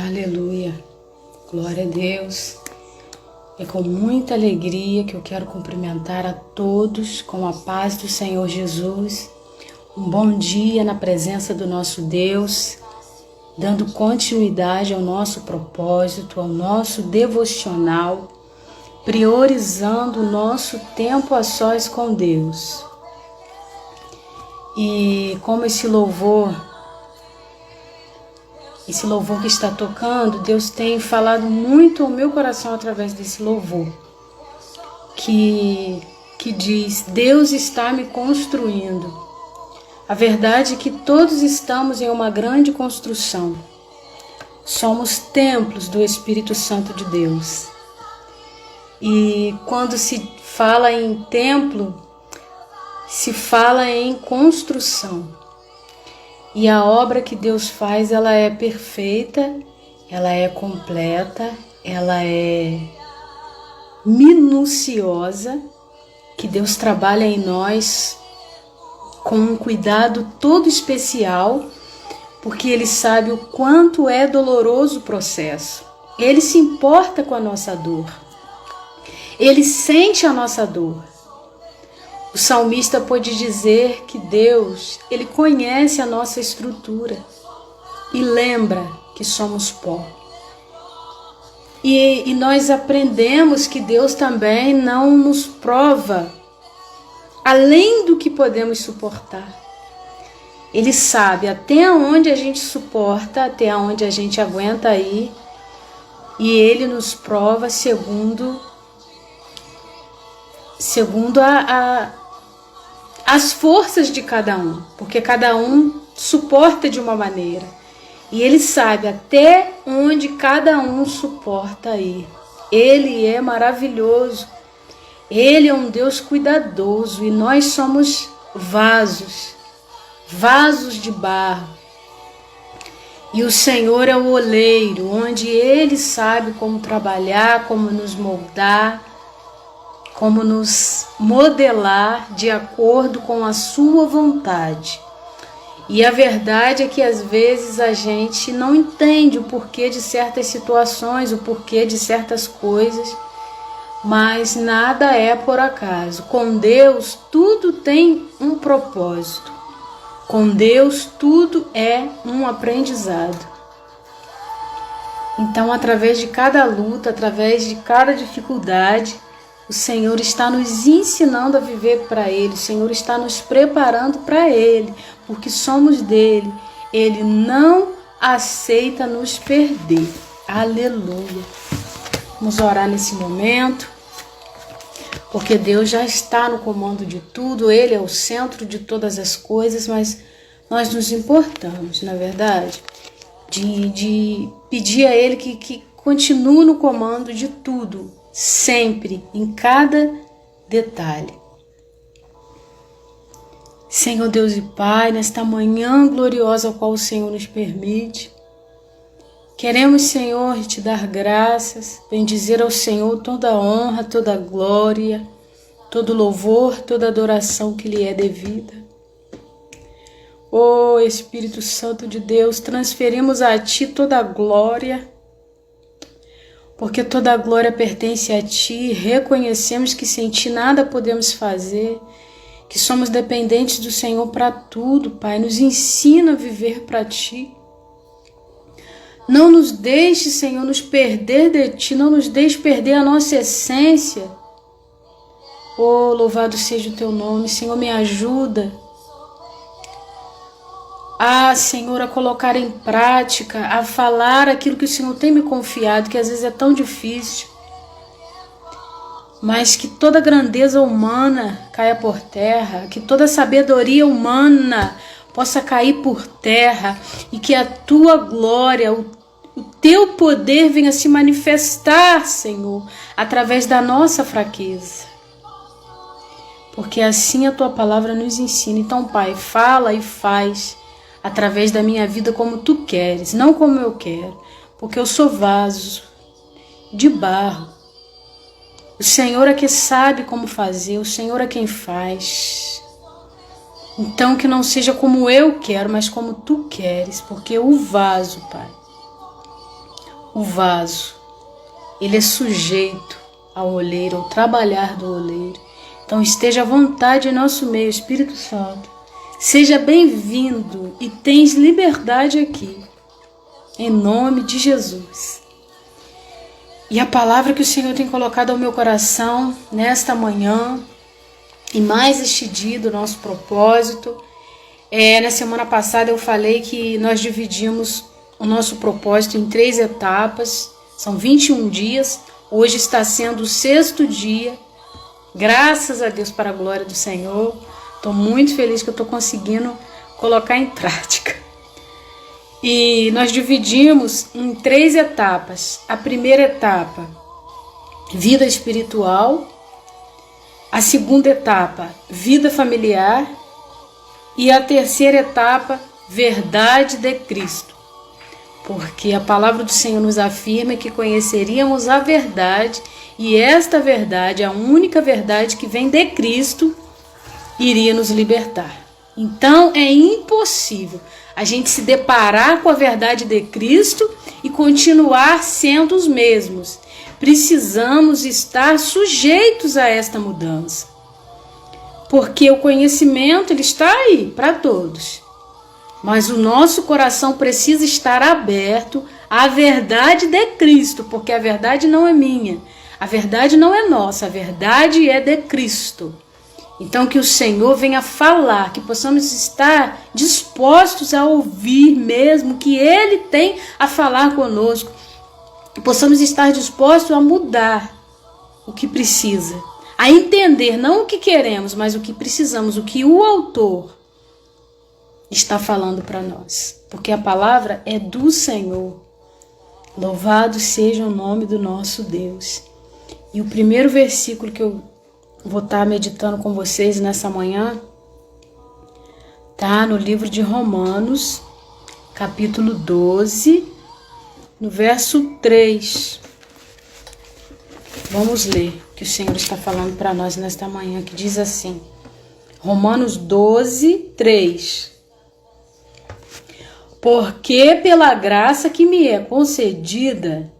Aleluia, glória a Deus. É com muita alegria que eu quero cumprimentar a todos com a paz do Senhor Jesus. Um bom dia na presença do nosso Deus, dando continuidade ao nosso propósito, ao nosso devocional, priorizando o nosso tempo a sós com Deus. E como esse louvor que está tocando, Deus tem falado muito ao meu coração através desse louvor, que diz: Deus está me construindo. A verdade é que todos estamos em uma grande construção. Somos templos do Espírito Santo de Deus. E quando se fala em templo, se fala em construção. E a obra que Deus faz, ela é perfeita, ela é completa, ela é minuciosa, que Deus trabalha em nós com um cuidado todo especial, porque Ele sabe o quanto é doloroso o processo. Ele se importa com a nossa dor. Ele sente a nossa dor. O salmista pôde dizer que Deus, Ele conhece a nossa estrutura e lembra que somos pó. E nós aprendemos que Deus também não nos prova além do que podemos suportar. Ele sabe até onde a gente suporta, até onde a gente aguenta ir, e Ele nos prova segundo as forças de cada um, porque cada um suporta de uma maneira, e Ele sabe até onde cada um suporta ir. Ele é maravilhoso, Ele é um Deus cuidadoso, e nós somos vasos de barro, e o Senhor é o oleiro, onde Ele sabe como trabalhar, como nos moldar, como nos modelar de acordo com a sua vontade. E a verdade é que às vezes a gente não entende o porquê de certas situações, o porquê de certas coisas, mas nada é por acaso. Com Deus tudo tem um propósito. Com Deus tudo é um aprendizado. Então, através de cada luta, através de cada dificuldade, o Senhor está nos ensinando a viver para Ele, o Senhor está nos preparando para Ele, porque somos dele. Ele não aceita nos perder. Aleluia. Vamos orar nesse momento, porque Deus já está no comando de tudo, Ele é o centro de todas as coisas, mas nós nos importamos, na verdade, de pedir a Ele que continue no comando de tudo, sempre, em cada detalhe. Senhor Deus e Pai, nesta manhã gloriosa a qual o Senhor nos permite, queremos, Senhor, te dar graças, bendizer ao Senhor toda a honra, toda a glória, todo louvor, toda adoração que lhe é devida. Ó Espírito Santo de Deus, transferimos a Ti toda a glória, porque toda a glória pertence a Ti, reconhecemos que sem Ti nada podemos fazer, que somos dependentes do Senhor para tudo, Pai. Nos ensina a viver para Ti. Não nos deixe, Senhor, nos perder de Ti, não nos deixe perder a nossa essência. Oh, louvado seja o Teu nome, Senhor, me ajuda. Senhor, a colocar em prática, a falar aquilo que o Senhor tem me confiado, que às vezes é tão difícil, mas que toda grandeza humana caia por terra, que toda sabedoria humana possa cair por terra, e que a Tua glória, o Teu poder venha se manifestar, Senhor, através da nossa fraqueza, porque assim a Tua palavra nos ensina. Então, Pai, fala e faz através da minha vida como Tu queres, não como eu quero, porque eu sou vaso de barro. O Senhor é que sabe como fazer, o Senhor é quem faz. Então que não seja como eu quero, mas como Tu queres, porque o vaso, Pai, o vaso, ele é sujeito ao oleiro, ao trabalhar do oleiro. Então esteja à vontade em nosso meio, Espírito Santo. Seja bem-vindo e tens liberdade aqui, em nome de Jesus. E a palavra que o Senhor tem colocado ao meu coração nesta manhã, e mais este dia do nosso propósito, na semana passada eu falei que nós dividimos o nosso propósito em 3 etapas, são 21 dias, hoje está sendo o 6º dia, graças a Deus, para a glória do Senhor. Estou muito feliz que eu estou conseguindo colocar em prática. E nós dividimos em 3 etapas. A primeira etapa, vida espiritual. A segunda etapa, vida familiar. E a terceira etapa, verdade de Cristo. Porque a palavra do Senhor nos afirma que conheceríamos a verdade, e esta verdade, a única verdade que vem de Cristo, iria nos libertar. Então é impossível a gente se deparar com a verdade de Cristo e continuar sendo os mesmos. Precisamos estar sujeitos a esta mudança. Porque o conhecimento ele está aí para todos. Mas o nosso coração precisa estar aberto à verdade de Cristo, porque a verdade não é minha, a verdade não é nossa, a verdade é de Cristo. Então que o Senhor venha falar, que possamos estar dispostos a ouvir mesmo que Ele tem a falar conosco, que possamos estar dispostos a mudar o que precisa, a entender não o que queremos, mas o que precisamos, o que o autor está falando para nós, porque a palavra é do Senhor. Louvado seja o nome do nosso Deus. E o primeiro versículo que eu vou estar meditando com vocês nessa manhã tá no livro de Romanos, capítulo 12, no verso 3. Vamos ler o que o Senhor está falando para nós nesta manhã, que diz assim: Romanos 12, 3. Porque pela graça que me é concedida,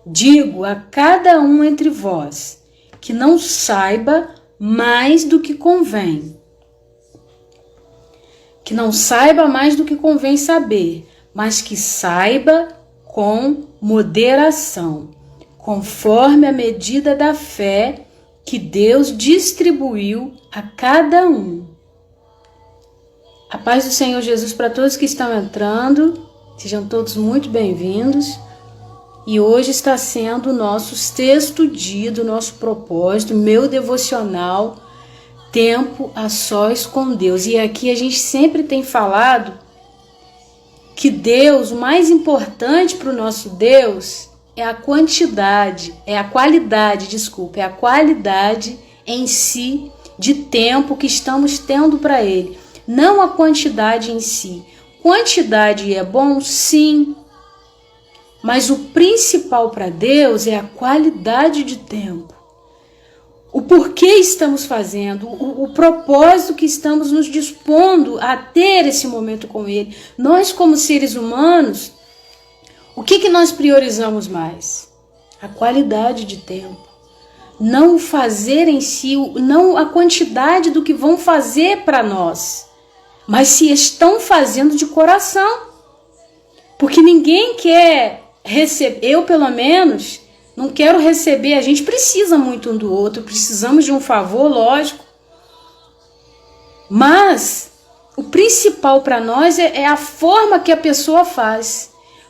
digo a cada um entre vós, que não saiba mais do que convém. Que não saiba mais do que convém saber, mas que saiba com moderação, conforme a medida da fé que Deus distribuiu a cada um. A paz do Senhor Jesus para todos que estão entrando, sejam todos muito bem-vindos. E hoje está sendo o nosso 6º dia do nosso propósito, meu devocional, tempo a sós com Deus. E aqui a gente sempre tem falado que Deus, o mais importante para o nosso Deus é a qualidade em si de tempo que estamos tendo para Ele. Não a quantidade em si. Quantidade é bom? Sim. Mas o principal para Deus é a qualidade de tempo. O porquê estamos fazendo, o propósito que estamos nos dispondo a ter esse momento com Ele. Nós, como seres humanos, o que nós priorizamos mais? A qualidade de tempo. Não o fazer em si, não a quantidade do que vão fazer para nós, mas se estão fazendo de coração. Porque ninguém quer receber, eu pelo menos não quero receber, a gente precisa muito um do outro, precisamos de um favor, lógico, mas o principal para nós é a forma que a pessoa faz.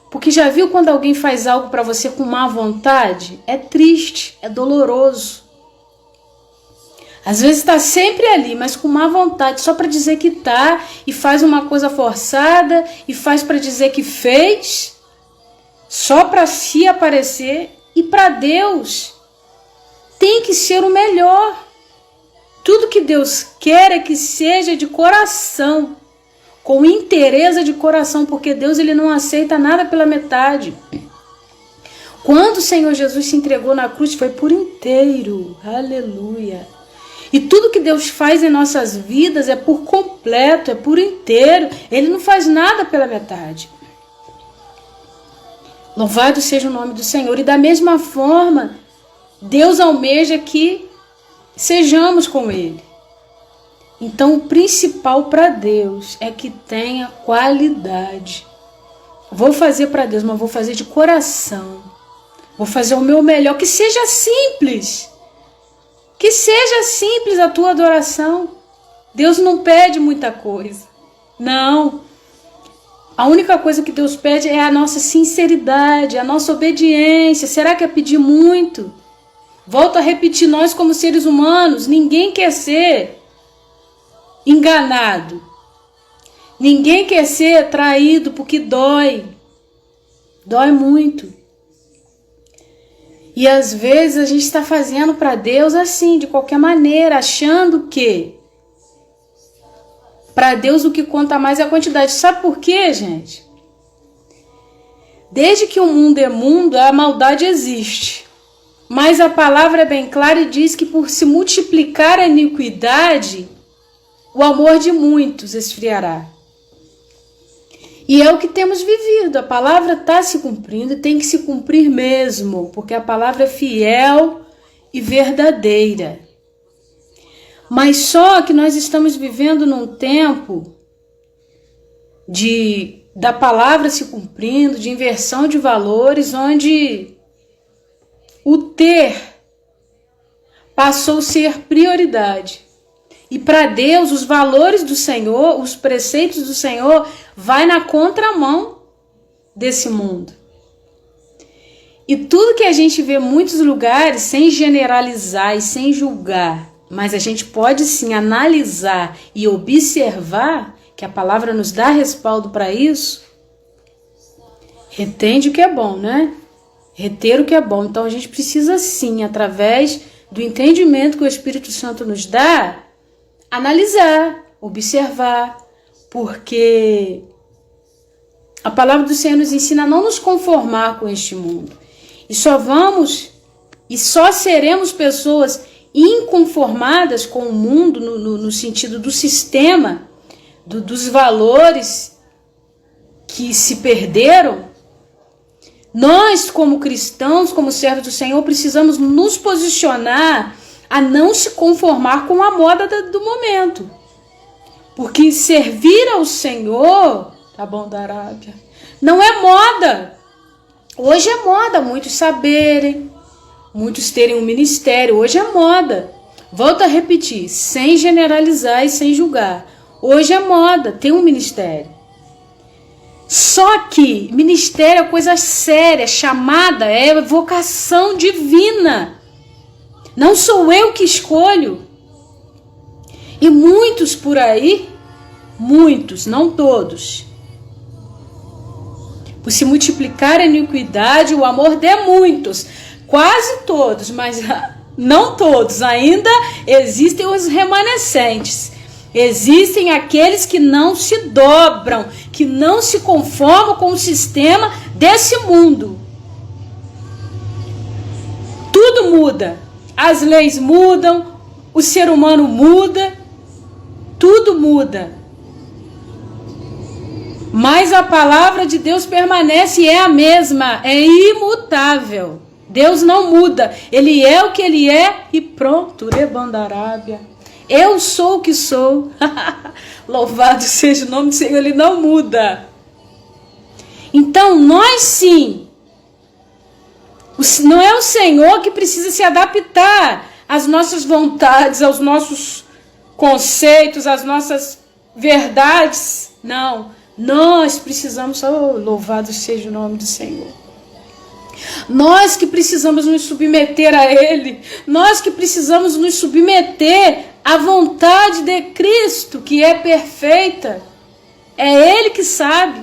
Porque já viu quando alguém faz algo para você com má vontade? É triste, é doloroso. Às vezes está sempre ali, mas com má vontade, só para dizer que tá, e faz uma coisa forçada, e faz para dizer que fez, só para se aparecer. E para Deus tem que ser o melhor. Tudo que Deus quer é que seja de coração, com interesse de coração, porque Deus ele não aceita nada pela metade. Quando o Senhor Jesus se entregou na cruz, foi por inteiro. Aleluia. E tudo que Deus faz em nossas vidas é por completo, é por inteiro. Ele não faz nada pela metade. Louvado seja o nome do Senhor. E da mesma forma, Deus almeja que sejamos com Ele. Então, o principal para Deus é que tenha qualidade. Vou fazer para Deus, mas vou fazer de coração. Vou fazer o meu melhor. Que seja simples. Que seja simples a tua adoração. Deus não pede muita coisa. Não. A única coisa que Deus pede é a nossa sinceridade, a nossa obediência. Será que é pedir muito? Volto a repetir, nós como seres humanos, ninguém quer ser enganado. Ninguém quer ser traído porque dói. Dói muito. E às vezes a gente está fazendo para Deus assim, de qualquer maneira, achando que para Deus o que conta mais é a quantidade. Sabe por quê, gente? Desde que o mundo é mundo, a maldade existe. Mas a palavra é bem clara e diz que por se multiplicar a iniquidade, o amor de muitos esfriará. E é o que temos vivido. A palavra está se cumprindo e tem que se cumprir mesmo, porque a palavra é fiel e verdadeira. Mas só que nós estamos vivendo num tempo da palavra se cumprindo, de inversão de valores, onde o ter passou a ser prioridade. E para Deus, os valores do Senhor, os preceitos do Senhor, vai na contramão desse mundo. E tudo que a gente vê em muitos lugares, sem generalizar e sem julgar, mas a gente pode sim analisar e observar, que a palavra nos dá respaldo para isso, retende o que é bom, né? Reter o que é bom. Então a gente precisa sim, através do entendimento que o Espírito Santo nos dá, analisar, observar, porque a palavra do Senhor nos ensina a não nos conformar com este mundo. E só seremos pessoas inconformadas com o mundo no sentido do sistema, dos valores que se perderam. Nós, como cristãos, como servos do Senhor, precisamos nos posicionar a não se conformar com a moda do momento. Porque servir ao Senhor, tá bom, da Arábia, não é moda. Hoje é moda muitos saberem, muitos terem um ministério. Hoje é moda. Volto a repetir, sem generalizar e sem julgar. Hoje é moda ter um ministério. Só que ministério é coisa séria, chamada é vocação divina. Não sou eu que escolho. E muitos por aí, muitos, não todos, por se multiplicar a iniquidade, o amor de muitos, quase todos, mas não todos, ainda existem os remanescentes. Existem aqueles que não se dobram, que não se conformam com o sistema desse mundo. Tudo muda. As leis mudam, o ser humano muda, tudo muda. Mas a palavra de Deus permanece e é a mesma, é imutável. Deus não muda, Ele é o que Ele é e pronto, Rebandarábia. Eu sou o que sou. Louvado seja o nome do Senhor, Ele não muda. Então nós sim, não é o Senhor que precisa se adaptar às nossas vontades, aos nossos conceitos, às nossas verdades. Não, nós precisamos, louvado seja o nome do Senhor. Nós que precisamos nos submeter a Ele, nós que precisamos nos submeter à vontade de Cristo, que é perfeita. É Ele que sabe,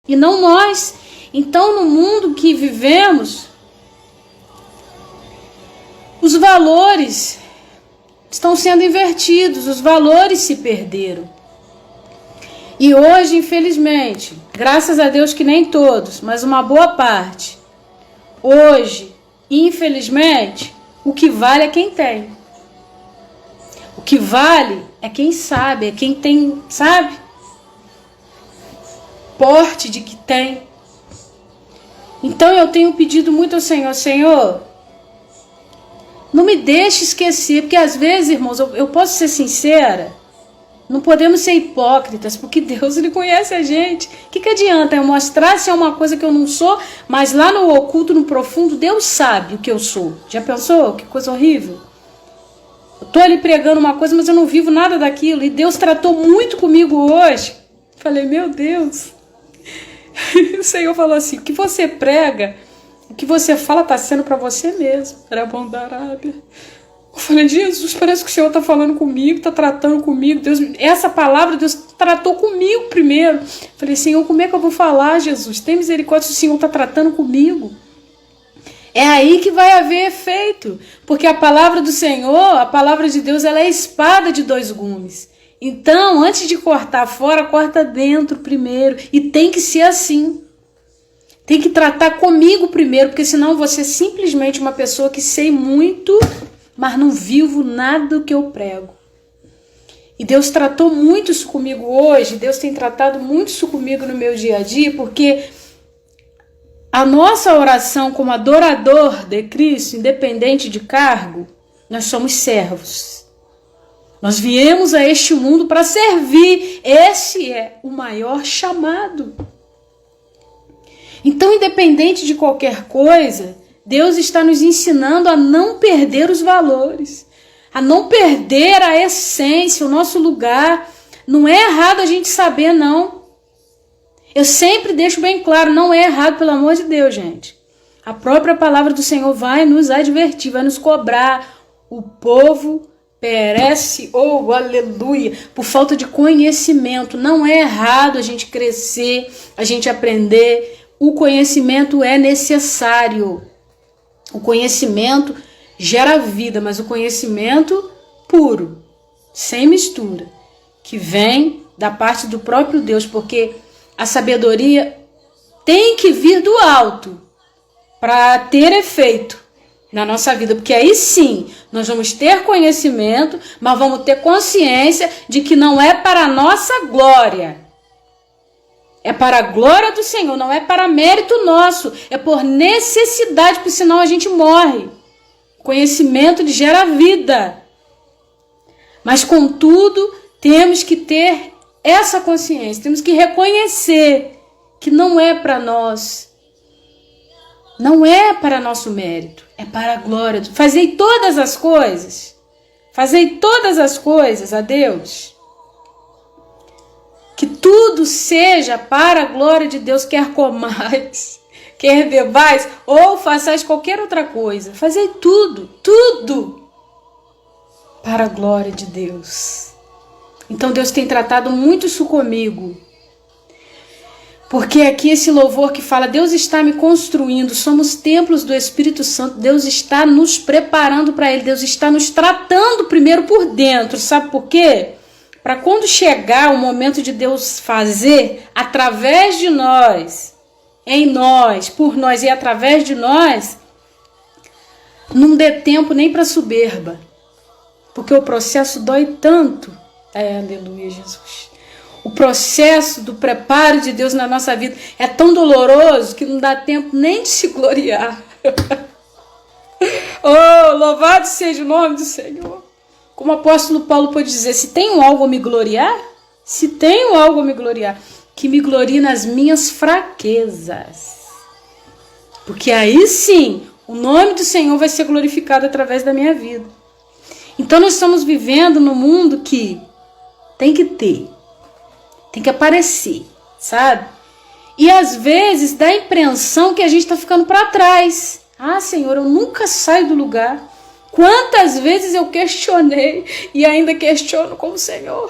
e não nós. Então, no mundo que vivemos, os valores estão sendo invertidos, os valores se perderam. E hoje, infelizmente, graças a Deus que nem todos, mas uma boa parte, hoje, infelizmente, o que vale é quem tem. O que vale é quem sabe, é quem tem, sabe? Porte de que tem. Então eu tenho pedido muito ao Senhor, Senhor, não me deixe esquecer, porque às vezes, irmãos, eu posso ser sincera, não podemos ser hipócritas, porque Deus, Ele conhece a gente. O que adianta eu mostrar se é uma coisa que eu não sou, mas lá no oculto, no profundo, Deus sabe o que eu sou. Já pensou? Que coisa horrível. Eu estou ali pregando uma coisa, mas eu não vivo nada daquilo. E Deus tratou muito comigo hoje. Falei, meu Deus. O Senhor falou assim, o que você prega, o que você fala está sendo para você mesmo. Era bom da Arábia. Eu falei, Jesus, parece que o Senhor está falando comigo, está tratando comigo. Deus, essa palavra Deus tratou comigo primeiro. Eu falei, Senhor, como é que eu vou falar, Jesus? Tem misericórdia se o Senhor está tratando comigo. É aí que vai haver efeito. Porque a palavra do Senhor, a palavra de Deus, ela é espada de 2 gumes. Então, antes de cortar fora, corta dentro primeiro. E tem que ser assim. Tem que tratar comigo primeiro, porque senão eu vou ser simplesmente uma pessoa que sei muito, mas não vivo nada do que eu prego. E Deus tratou muito isso comigo hoje, Deus tem tratado muito isso comigo no meu dia a dia, porque a nossa oração como adorador de Cristo, independente de cargo, nós somos servos. Nós viemos a este mundo para servir. Esse é o maior chamado. Então, independente de qualquer coisa, Deus está nos ensinando a não perder os valores, a não perder a essência, o nosso lugar. Não é errado a gente saber, não. Eu sempre deixo bem claro, não é errado, pelo amor de Deus, gente. A própria palavra do Senhor vai nos advertir, vai nos cobrar. O povo perece, oh, aleluia, por falta de conhecimento. Não é errado a gente crescer, a gente aprender. O conhecimento é necessário. O conhecimento gera vida, mas o conhecimento puro, sem mistura, que vem da parte do próprio Deus, porque a sabedoria tem que vir do alto para ter efeito na nossa vida, porque aí sim nós vamos ter conhecimento, mas vamos ter consciência de que não é para a nossa glória. É para a glória do Senhor, não é para mérito nosso, é por necessidade, porque senão a gente morre. Conhecimento gera vida. Mas contudo, temos que ter essa consciência, temos que reconhecer que não é para nós, não é para nosso mérito, é para a glória. Fazei todas as coisas a Deus. Que tudo seja para a glória de Deus, quer comais, quer bebais, ou façais qualquer outra coisa. Fazei tudo para a glória de Deus. Então Deus tem tratado muito isso comigo. Porque aqui esse louvor que fala, Deus está me construindo, somos templos do Espírito Santo, Deus está nos preparando para Ele, Deus está nos tratando primeiro por dentro, sabe por quê? Para quando chegar o momento de Deus fazer através de nós, em nós, por nós e através de nós, não dê tempo nem para soberba, porque o processo dói tanto. Aleluia, Jesus. O processo do preparo de Deus na nossa vida é tão doloroso que não dá tempo nem de se gloriar. Oh, louvado seja o nome do Senhor. Como o apóstolo Paulo pode dizer, se tenho algo a me gloriar, que me glorie nas minhas fraquezas. Porque aí sim, o nome do Senhor vai ser glorificado através da minha vida. Então nós estamos vivendo num mundo que tem que aparecer, sabe? E às vezes dá a impressão que a gente está ficando para trás. Ah, Senhor, eu nunca saio do lugar. Quantas vezes eu questionei e ainda questiono com o Senhor.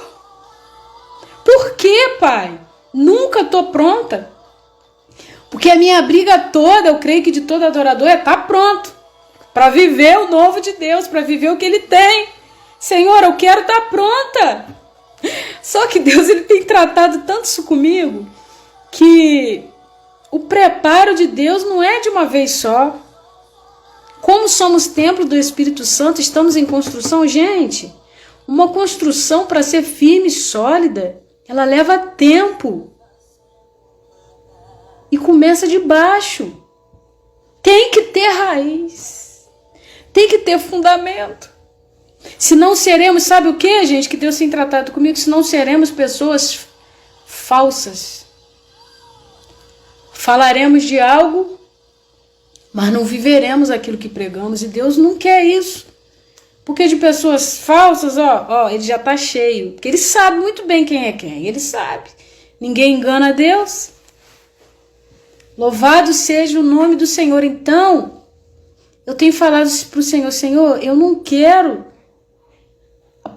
Por quê, Pai? Nunca estou pronta. Porque a minha briga toda, eu creio que de todo adorador, é estar pronto para viver o novo de Deus, para viver o que Ele tem. Senhor, eu quero estar pronta. Só que Deus, Ele tem tratado tanto isso comigo, que o preparo de Deus não é de uma vez só. Como somos templo do Espírito Santo, estamos em construção, gente. Uma construção para ser firme e sólida, ela leva tempo. E começa de baixo. Tem que ter raiz. Tem que ter fundamento. Se não seremos, sabe o que, gente, que Deus tem tratado comigo? Se não seremos pessoas falsas. Falaremos de algo, mas não viveremos aquilo que pregamos. E Deus não quer isso. Porque de pessoas falsas, ele já está cheio. Porque ele sabe muito bem quem é quem. Ele sabe. Ninguém engana Deus. Louvado seja o nome do Senhor. Então, eu tenho falado para o Senhor, Senhor, eu não quero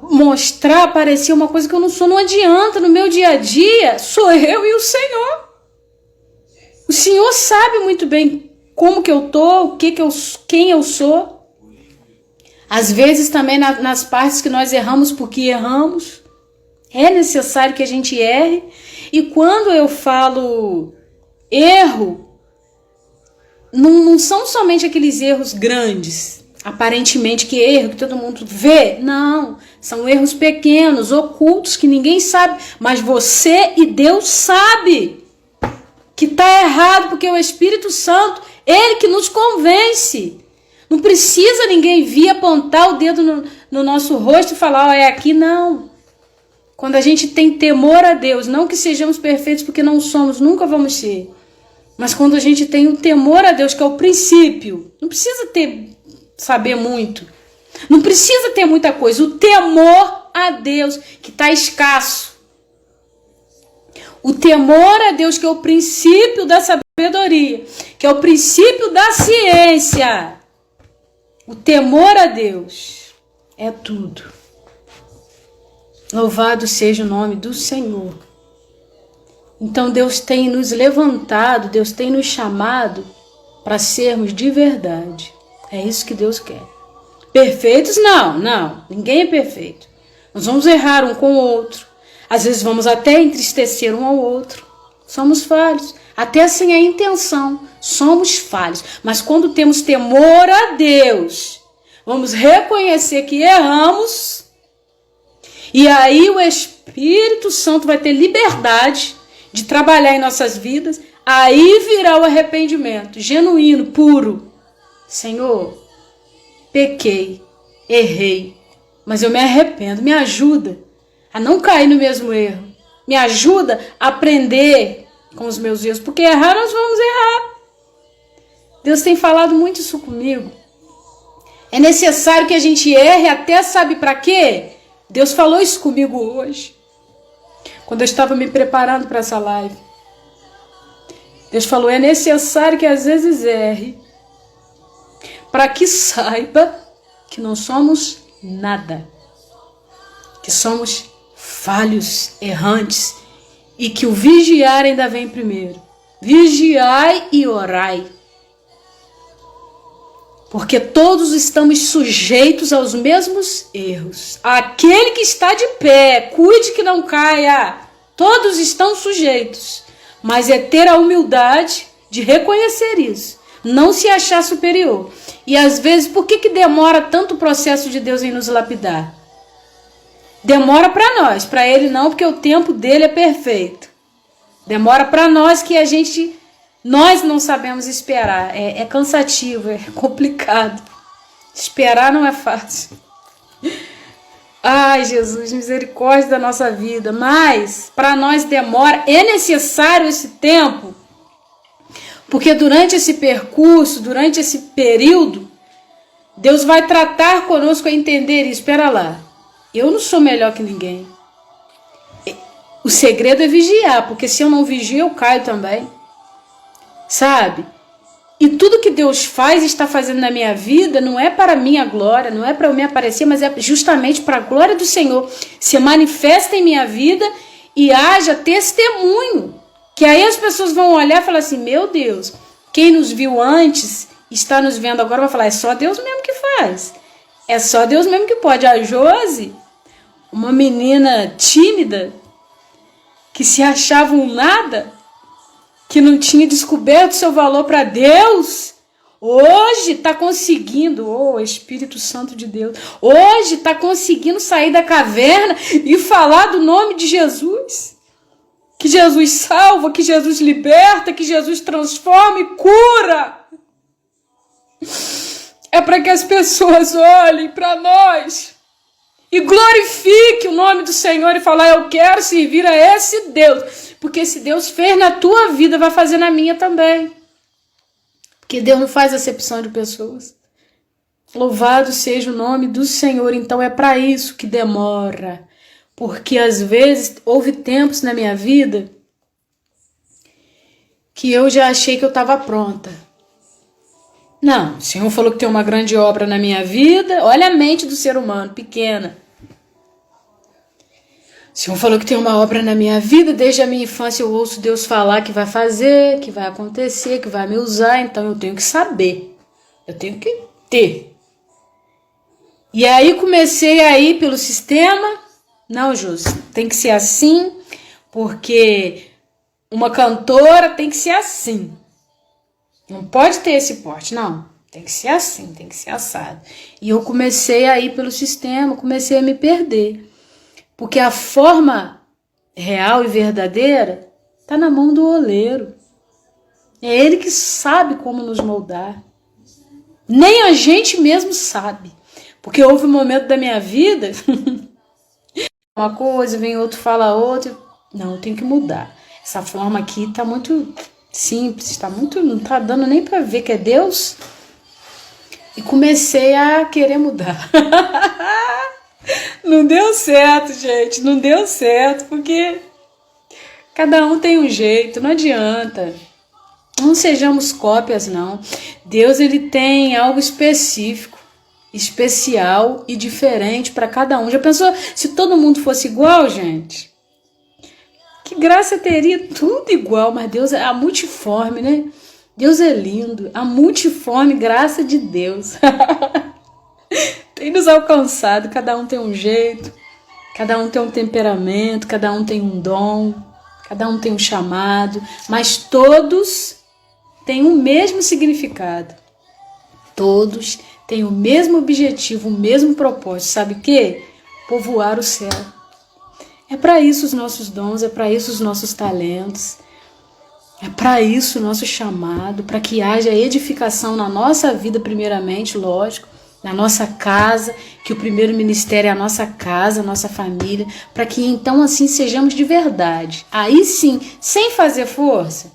mostrar, parecer uma coisa que eu não sou. Não adianta, no meu dia a dia, sou eu e o Senhor. O Senhor sabe muito bem como que eu tô, quem eu sou. Às vezes também nas partes que nós erramos porque erramos. É necessário que a gente erre. E quando eu falo erro, não são somente aqueles erros grandes, aparentemente que erro, que todo mundo vê. Não, são erros pequenos, ocultos, que ninguém sabe. Mas você e Deus sabe que está errado, porque o Espírito Santo, ele que nos convence. Não precisa ninguém vir apontar o dedo no nosso rosto e falar, é aqui, não. Quando a gente tem temor a Deus, não que sejamos perfeitos, porque não somos, nunca vamos ser. Mas quando a gente tem o temor a Deus, que é o princípio, não precisa saber muito. Não precisa ter muita coisa. O temor a Deus, que está escasso. O temor a Deus, que é o princípio da sabedoria, que é o princípio da ciência. O temor a Deus é tudo. Louvado seja o nome do Senhor. Então Deus tem nos levantado, Deus tem nos chamado para sermos de verdade. É isso que Deus quer. Perfeitos? Não. Ninguém é perfeito. Nós vamos errar um com o outro. Às vezes vamos até entristecer um ao outro. Somos falhos. Até sem a intenção. Somos falhos. Mas quando temos temor a Deus, vamos reconhecer que erramos. E aí o Espírito Santo vai ter liberdade de trabalhar em nossas vidas. Aí virá o arrependimento genuíno, puro. Senhor, pequei, errei, mas eu me arrependo. Me ajuda a não cair no mesmo erro. Me ajuda a aprender com os meus erros, porque errar nós vamos errar. Deus tem falado muito isso comigo. É necessário que a gente erre até, sabe para quê? Deus falou isso comigo hoje, quando eu estava me preparando para essa live. Deus falou, é necessário que às vezes erre, para que saiba que não somos nada, que somos falhos, errantes, e que o vigiar ainda vem primeiro. Vigiai e orai. Porque todos estamos sujeitos aos mesmos erros. Aquele que está de pé, cuide que não caia. Todos estão sujeitos. Mas é ter a humildade de reconhecer isso. Não se achar superior. E às vezes, por que demora tanto o processo de Deus em nos lapidar? Demora para nós, para ele não, porque o tempo dele é perfeito. Demora para nós que nós não sabemos esperar. É cansativo, é complicado. Esperar não é fácil. Ai, Jesus, misericórdia da nossa vida. Mas para nós demora, é necessário esse tempo. Porque durante esse percurso, durante esse período, Deus vai tratar conosco a entender isso. Espera lá, eu não sou melhor que ninguém. O segredo é vigiar, porque se eu não vigio, eu caio também. Sabe? E tudo que Deus faz e está fazendo na minha vida não é para a minha glória, não é para eu me aparecer, mas é justamente para a glória do Senhor. Se manifesta em minha vida e haja testemunho. Que aí as pessoas vão olhar e falar assim, meu Deus, quem nos viu antes, está nos vendo agora, vai falar, é só Deus mesmo que faz. É só Deus mesmo que pode. A Josi, uma menina tímida, que se achava um nada, que não tinha descoberto seu valor para Deus, hoje está conseguindo, Espírito Santo de Deus, hoje está conseguindo sair da caverna e falar do nome de Jesus. Que Jesus salva, que Jesus liberta, que Jesus transforma e cura. É para que as pessoas olhem para nós e glorifiquem o nome do Senhor e falar: eu quero servir a esse Deus. Porque se Deus fez na tua vida, vai fazer na minha também. Porque Deus não faz acepção de pessoas. Louvado seja o nome do Senhor. Então é para isso que demora. Porque às vezes houve tempos na minha vida que eu já achei que eu estava pronta. Não, o Senhor falou que tem uma grande obra na minha vida. Olha a mente do ser humano, pequena. O Senhor falou que tem uma obra na minha vida. Desde a minha infância eu ouço Deus falar que vai fazer, que vai acontecer, que vai me usar. Então eu tenho que saber. Eu tenho que ter. E aí comecei a ir pelo sistema. Não, Júlio, tem que ser assim, porque uma cantora tem que ser assim. Não pode ter esse porte, não. Tem que ser assim, tem que ser assado. E eu comecei a ir pelo sistema, comecei a me perder. Porque a forma real e verdadeira está na mão do oleiro. É ele que sabe como nos moldar. Nem a gente mesmo sabe. Porque houve um momento da minha vida, uma coisa, vem outro, fala outra. Não, eu tenho que mudar. Essa forma aqui está muito simples, não está dando nem para ver que é Deus. E comecei a querer mudar. Não deu certo, gente, não deu certo, porque cada um tem um jeito, não adianta. Não sejamos cópias, não. Deus, ele tem algo específico, especial e diferente para cada um. Já pensou se todo mundo fosse igual, gente? Que graça teria, tudo igual, mas Deus é a multiforme, né? Deus é lindo, a multiforme graça de Deus. Tem nos alcançado, cada um tem um jeito, cada um tem um temperamento, cada um tem um dom, cada um tem um chamado, mas todos têm o mesmo significado. Todos têm o mesmo objetivo, o mesmo propósito. Sabe o quê? Povoar o céu. É para isso os nossos dons, é para isso os nossos talentos, é para isso o nosso chamado, para que haja edificação na nossa vida primeiramente, lógico, na nossa casa, que o primeiro ministério é a nossa casa, a nossa família, para que então assim sejamos de verdade. Aí sim, sem fazer força,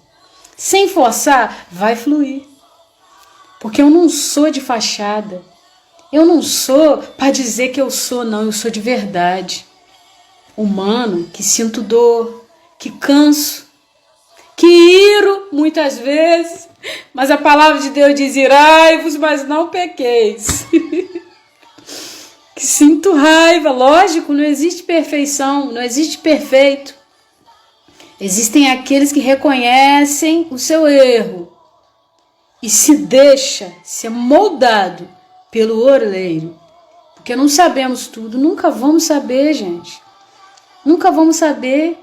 sem forçar, vai fluir. Porque eu não sou de fachada, eu não sou para dizer que eu sou, não, eu sou de verdade. Humano, que sinto dor, que canso, que iro muitas vezes, mas a palavra de Deus diz: irai-vos, mas não pequeis. Que sinto raiva, lógico, não existe perfeição, não existe perfeito. Existem aqueles que reconhecem o seu erro e se deixa ser moldado pelo oleiro. Porque não sabemos tudo, nunca vamos saber, gente. Nunca vamos saber.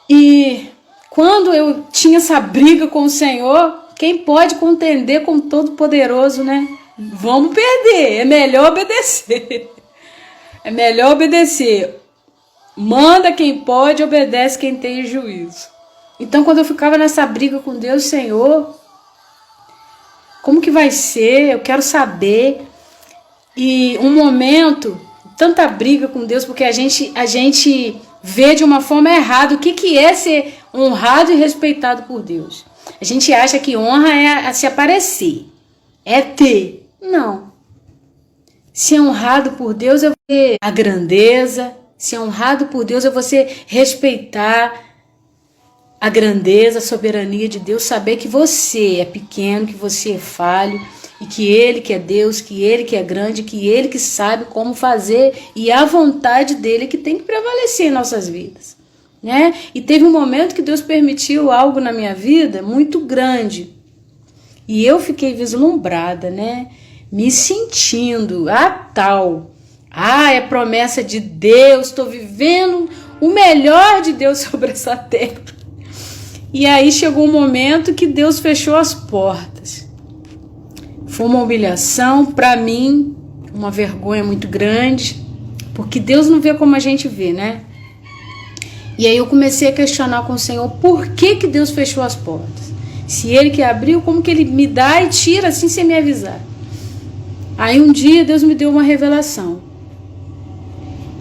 E quando eu tinha essa briga com o Senhor, quem pode contender com o Todo-Poderoso, né? Vamos perder, é melhor obedecer. É melhor obedecer. Manda quem pode, obedece quem tem juízo. Então, quando eu ficava nessa briga com Deus, Senhor, como que vai ser? Eu quero saber. E um momento, tanta briga com Deus, porque a gente vê de uma forma errada o que é ser honrado e respeitado por Deus. A gente acha que honra é se aparecer, é ter. Não. Ser honrado por Deus é você a grandeza. Ser honrado por Deus é você respeitar a grandeza, a soberania de Deus, saber que você é pequeno, que você é falho, e que Ele que é Deus, que Ele que é grande, que Ele que sabe como fazer, e a vontade dEle que tem que prevalecer em nossas vidas, né? E teve um momento que Deus permitiu algo na minha vida muito grande, e eu fiquei vislumbrada, né? Me sentindo é promessa de Deus, estou vivendo o melhor de Deus sobre essa terra. E aí chegou um momento que Deus fechou as portas. Foi uma humilhação para mim, uma vergonha muito grande, porque Deus não vê como a gente vê, né? E aí eu comecei a questionar com o Senhor por que Deus fechou as portas. Se ele que abriu, como que ele me dá e tira assim sem me avisar? Aí um dia Deus me deu uma revelação.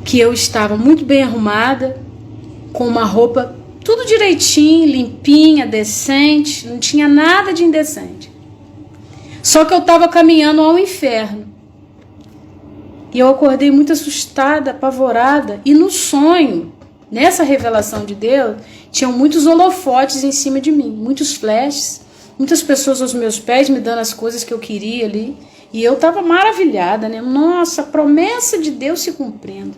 Que eu estava muito bem arrumada, com uma roupa tudo direitinho, limpinha, decente, não tinha nada de indecente. Só que eu estava caminhando ao inferno. E eu acordei muito assustada, apavorada, e no sonho, nessa revelação de Deus, tinham muitos holofotes em cima de mim, muitos flashes, muitas pessoas aos meus pés me dando as coisas que eu queria ali. E eu estava maravilhada, né? Nossa, a promessa de Deus se cumprindo.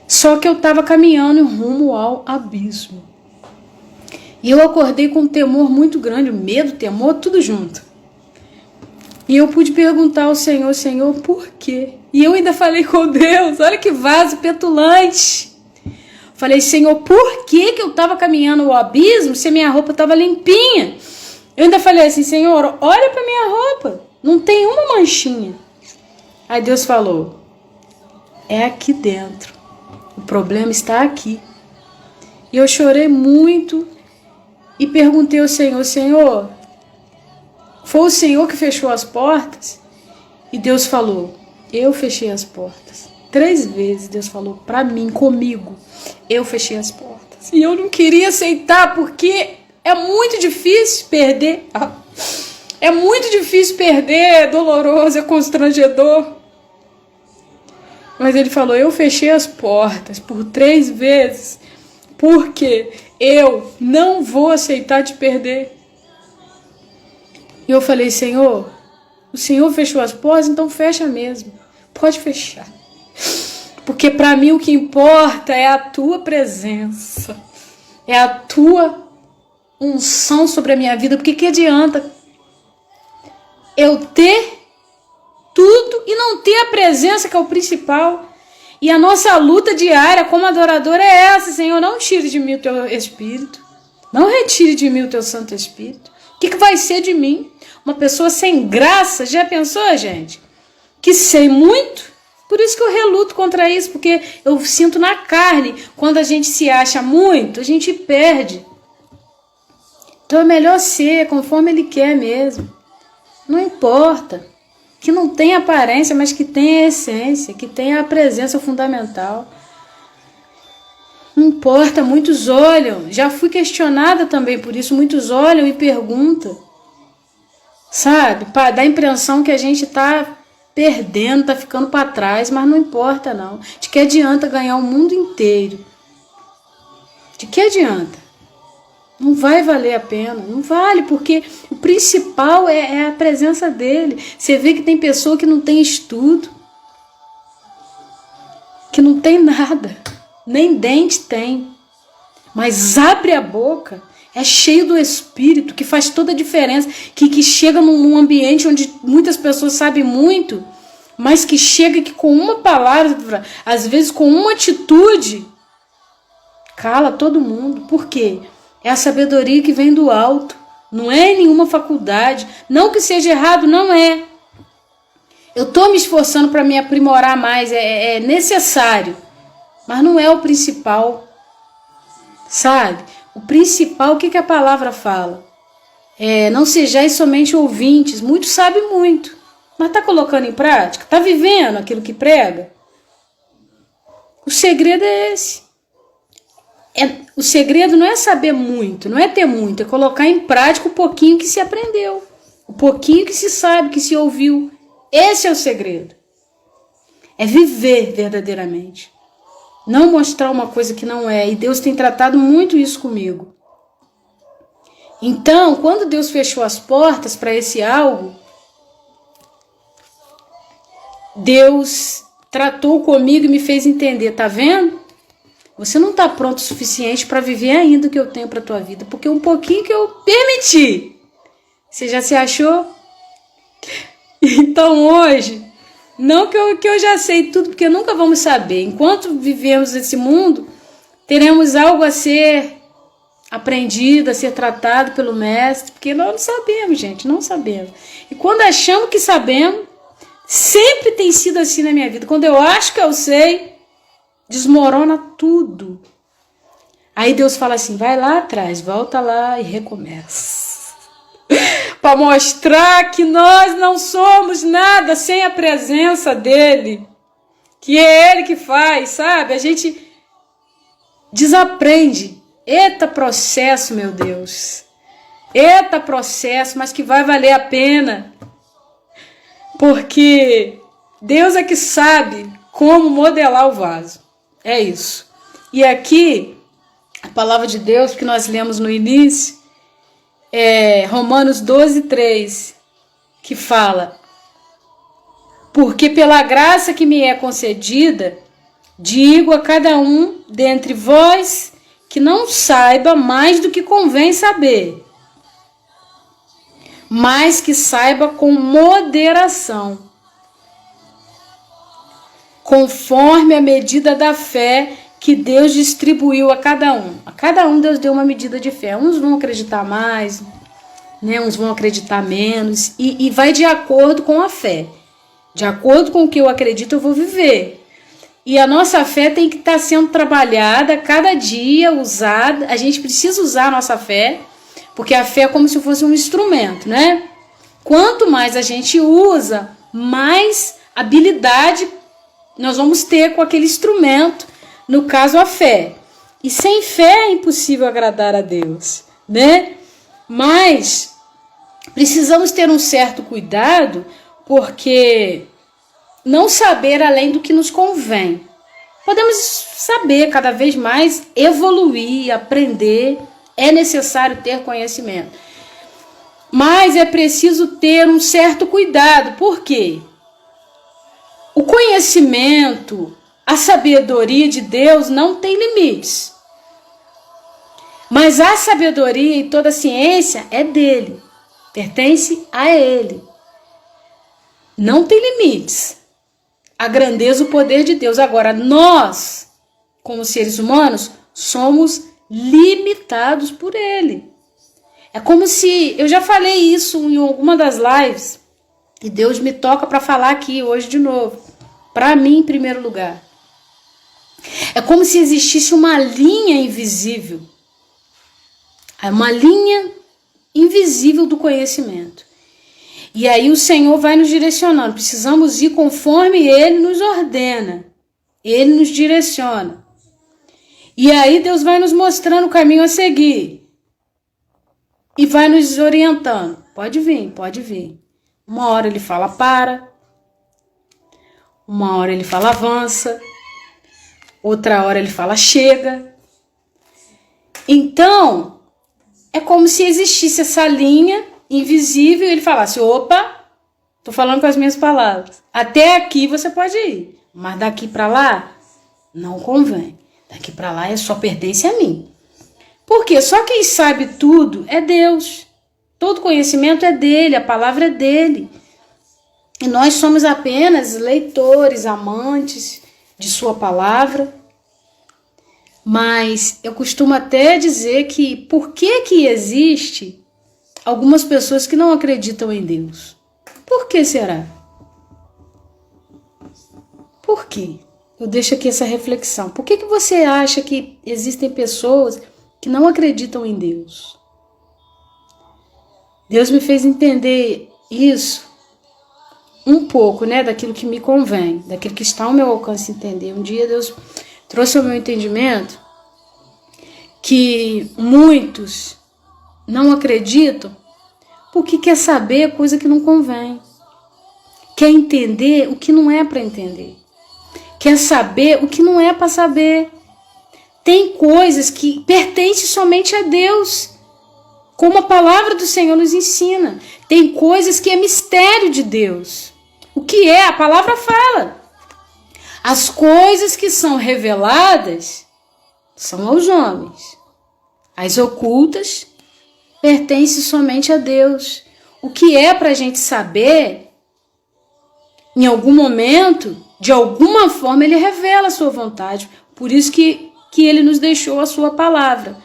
Só que eu estava caminhando rumo ao abismo. E eu acordei com um temor muito grande, medo, temor, tudo junto. E eu pude perguntar ao Senhor, Senhor, por quê? E eu ainda falei com Deus, olha que vaso petulante. Falei, Senhor, por que eu estava caminhando ao abismo se a minha roupa estava limpinha? Eu ainda falei assim, Senhor, olha para minha roupa, não tem uma manchinha. Aí Deus falou, é aqui dentro, o problema está aqui. E eu chorei muito e perguntei ao Senhor, Senhor, foi o Senhor que fechou as portas? E Deus falou, eu fechei as portas. 3 vezes Deus falou para mim, comigo, eu fechei as portas. E eu não queria aceitar porque é muito difícil perder. É muito difícil perder, é doloroso, é constrangedor. Mas ele falou, eu fechei as portas por 3 vezes porque eu não vou aceitar te perder. E eu falei, Senhor, o Senhor fechou as portas, então fecha mesmo. Pode fechar. Porque para mim o que importa é a tua presença. É a tua unção sobre a minha vida. Porque que adianta eu ter tudo e não ter a presença que é o principal? E a nossa luta diária como adorador é essa, Senhor, não tire de mim o teu Espírito. Não retire de mim o teu Santo Espírito. O que vai ser de mim? Uma pessoa sem graça, já pensou, gente? Que sei muito, por isso que eu reluto contra isso, porque eu sinto na carne, quando a gente se acha muito, a gente perde. Então é melhor ser conforme Ele quer mesmo. Não importa, que não tenha aparência, mas que tenha essência, que tenha a presença fundamental. Não importa, muitos olham, já fui questionada também por isso, muitos olham e perguntam. Sabe, dá a impressão que a gente tá perdendo, tá ficando para trás, mas não importa não. De que adianta ganhar o mundo inteiro? De que adianta? Não vai valer a pena, não vale, porque o principal é a presença dele. Você vê que tem pessoa que não tem estudo, que não tem nada, nem dente tem, mas abre a boca. É cheio do Espírito, que faz toda a diferença, que chega num ambiente onde muitas pessoas sabem muito, mas que chega que com uma palavra, às vezes com uma atitude, cala todo mundo. Por quê? É a sabedoria que vem do alto, não é nenhuma faculdade, não que seja errado, não é. Eu estou me esforçando para me aprimorar mais, é necessário, mas não é o principal, sabe? O principal, o que a palavra fala? Não sejais somente ouvintes. Muitos sabem muito, mas está colocando em prática? Está vivendo aquilo que prega? O segredo é esse. O segredo não é saber muito, não é ter muito, é colocar em prática o pouquinho que se aprendeu, o pouquinho que se sabe, que se ouviu. Esse é o segredo. É viver verdadeiramente. Não mostrar uma coisa que não é. E Deus tem tratado muito isso comigo. Então, quando Deus fechou as portas para esse algo, Deus tratou comigo e me fez entender. Tá vendo? Você não está pronto o suficiente para viver ainda o que eu tenho para a tua vida. Porque um pouquinho que eu permiti. Você já se achou? Então hoje... Não que eu já sei tudo, porque nunca vamos saber. Enquanto vivemos nesse mundo, teremos algo a ser aprendido, a ser tratado pelo mestre, porque nós não sabemos, gente, não sabemos. E quando achamos que sabemos, sempre tem sido assim na minha vida. Quando eu acho que eu sei, desmorona tudo. Aí Deus fala assim, vai lá atrás, volta lá e recomeça. Para mostrar que nós não somos nada sem a presença dele. Que é ele que faz, sabe? A gente desaprende. Eita processo, meu Deus. Eita processo, mas que vai valer a pena. Porque Deus é que sabe como modelar o vaso. É isso. E aqui, a palavra de Deus que nós lemos no início, é Romanos 12:3, que fala: porque pela graça que me é concedida, digo a cada um dentre vós que não saiba mais do que convém saber, mas que saiba com moderação, conforme a medida da fé que Deus distribuiu a cada um. A cada um Deus deu uma medida de fé. Uns vão acreditar mais, né? Uns vão acreditar menos, e vai de acordo com a fé. De acordo com o que eu acredito, eu vou viver. E a nossa fé tem que estar sendo trabalhada cada dia, usada. A gente precisa usar a nossa fé, porque a fé é como se fosse um instrumento, né? Quanto mais a gente usa, mais habilidade nós vamos ter com aquele instrumento, no caso a fé. E sem fé é impossível agradar a Deus, né? Mas precisamos ter um certo cuidado, porque não saber além do que nos convém. Podemos saber cada vez mais, evoluir, aprender, é necessário ter conhecimento. Mas é preciso ter um certo cuidado. Por quê? O conhecimento, a sabedoria de Deus não tem limites. Mas a sabedoria e toda a ciência é dele, pertence a ele. Não tem limites. A grandeza, o poder de Deus. Agora, nós, como seres humanos, somos limitados por ele. É como se, eu já falei isso em alguma das lives, e Deus me toca para falar aqui hoje de novo. Para mim, em primeiro lugar. É como se existisse uma linha invisível. Uma linha invisível do conhecimento. E aí o Senhor vai nos direcionando. Precisamos ir conforme Ele nos ordena. Ele nos direciona. E aí Deus vai nos mostrando o caminho a seguir. E vai nos orientando. Pode vir, pode vir. Uma hora Ele fala para. Uma hora Ele fala avança. Outra hora Ele fala chega. Então, é como se existisse essa linha invisível, e ele falasse, opa, tô falando com as minhas palavras. Até aqui você pode ir, mas daqui para lá não convém. Daqui para lá só pertence a mim. Por quê? Só quem sabe tudo é Deus. Todo conhecimento é dele, a palavra é dele. E nós somos apenas leitores, amantes de sua palavra. Mas eu costumo até dizer que por que existe algumas pessoas que não acreditam em Deus? Por que será? Por quê? Eu deixo aqui essa reflexão. Por que você acha que existem pessoas que não acreditam em Deus? Deus me fez entender isso um pouco, né, daquilo que me convém, daquilo que está ao meu alcance entender. Um dia Deus trouxe ao meu entendimento que muitos não acreditam porque quer saber coisa que não convém. Quer entender o que não é para entender. Quer saber o que não é para saber. Tem coisas que pertencem somente a Deus, como a palavra do Senhor nos ensina. Tem coisas que é mistério de Deus. O que é? A palavra fala. As coisas que são reveladas são aos homens. As ocultas pertencem somente a Deus. O que é para a gente saber, em algum momento, de alguma forma, Ele revela a sua vontade. Por isso que Ele nos deixou a sua palavra.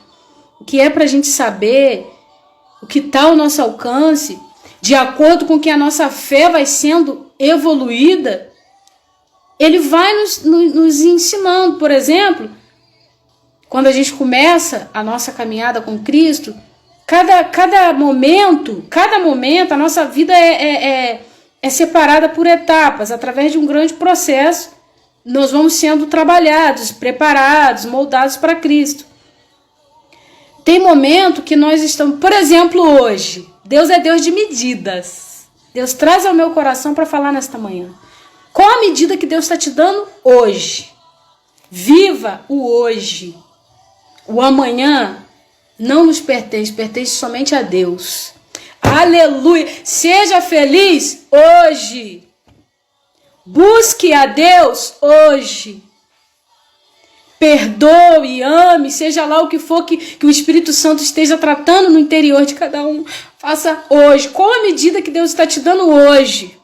O que é para a gente saber, o que está ao nosso alcance, de acordo com que a nossa fé vai sendo evoluída, Ele vai nos ensinando. Por exemplo, quando a gente começa a nossa caminhada com Cristo, cada momento, a nossa vida é separada por etapas. Através de um grande processo, nós vamos sendo trabalhados, preparados, moldados para Cristo. Tem momento que nós estamos, por exemplo, hoje, Deus é Deus de medidas. Deus traz ao meu coração para falar nesta manhã. Qual a medida que Deus está te dando hoje? Viva o hoje. O amanhã não nos pertence, pertence somente a Deus. Aleluia! Seja feliz hoje. Busque a Deus hoje. Perdoe, ame, seja lá o que for que o Espírito Santo esteja tratando no interior de cada um. Faça hoje. Qual a medida que Deus está te dando hoje?